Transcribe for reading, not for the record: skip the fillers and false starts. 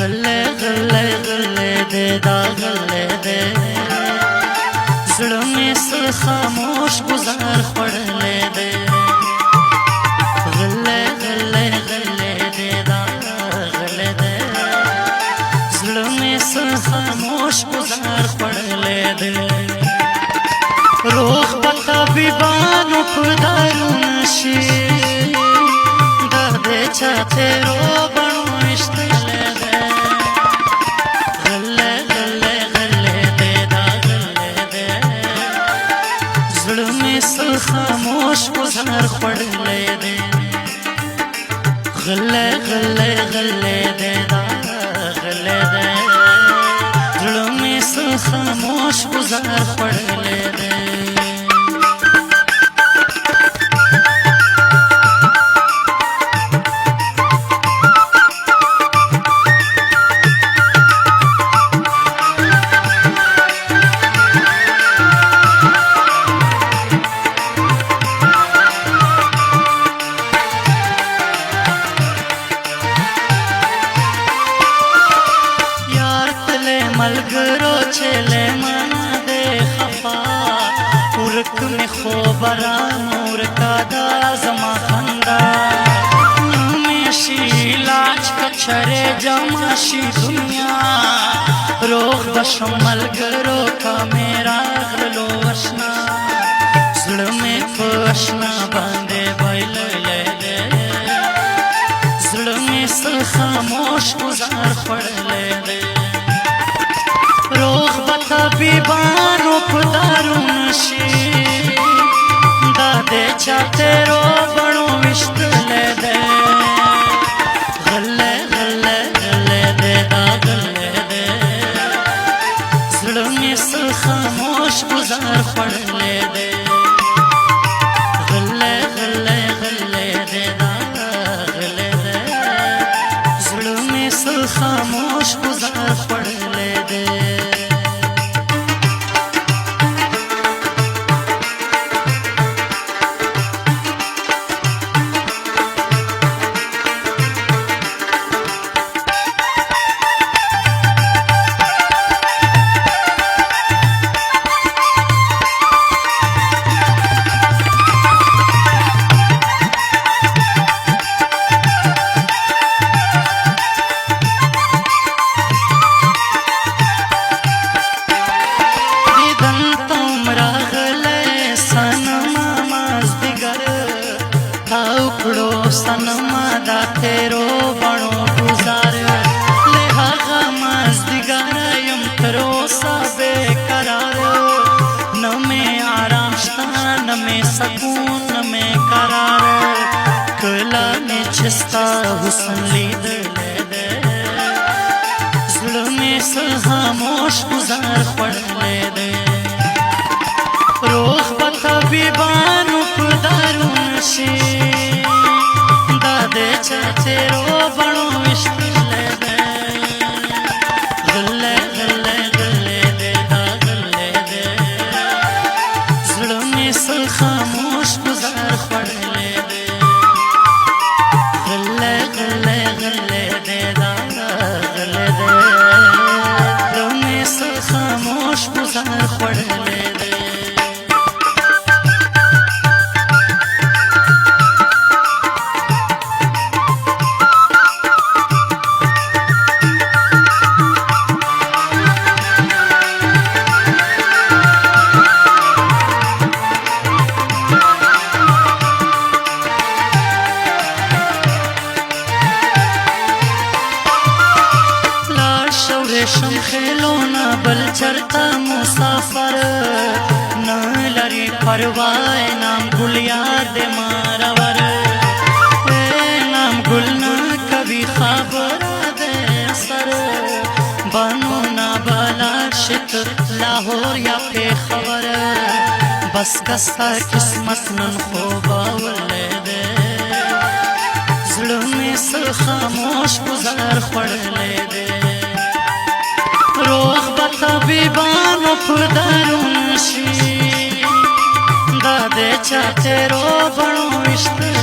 गले गले गले दे दा गले दे زړه مې څه خاموش گزار خوړلې دے غلے غلے غلے دے دا غلے دے زړه مې څه خاموش گزار خوړلې دے روح په طبيبانو په دارو نشي دا دې چاته رو بڼو وشتلې دے غلے غلے غلے دے دا غلے دے زړه مې څه خاموش گزار خوړلې دے غلے غلے غلے دے دا غلے دے زړه مې څه خاموش گزار خوړلې دے ملګرو چې له مانا دې خفا ورک مې خو برام ورکا دا زما خندا مې شي لاچ کچره جما شي دنیا روغ بشم ملګرو کا میرا غلو آشنا زړه مې په آشنا باندې بایللې دې زړه مې څه خاموش گزار خوړلې دې روح طبيبانو په دارو نشي دا دې چاته رو بڼو وشتلې دے غلے غلے غلے دے دا غلے دے زړه مې څه خاموش گزار خوړلې دے غلے غلے غلے دے دا غلے دے زړه مې څه خاموش گزار خوړلې دے सनमा दा तेरो बणो गुजार ले हागा मजदिगार यम तरो सा बेकरार न में आराम शता न में सकून न में करार कला ने चिस्ता हुस्न लीद ले दे जुल्म में स खामोश गुजार पड़ले दे रोह पता बीबानु पदारू नशी दे चाचे रो बणो विश्तले दे गले गले गले दे दा गले दे जुल्म में स खामोश गुजार पड़ले दे गले गले गले दे दा गले दे जुल्म में स खामोश गुजार पड़ले दे रेशम खेलोना बल चरता मुसाफर न लरी परवाए नाम गुल याद मारावर नाम गुल न कभी खबर दे सर बानो ना बाला शित लाहौर या पे खबर बस कसा किस्मत नन खो बावले दे जुल्म में स खामोश गुजार पड़ले दे روح طبيبانو په دارو نشي دا دې چاته رو بڼو وشتلې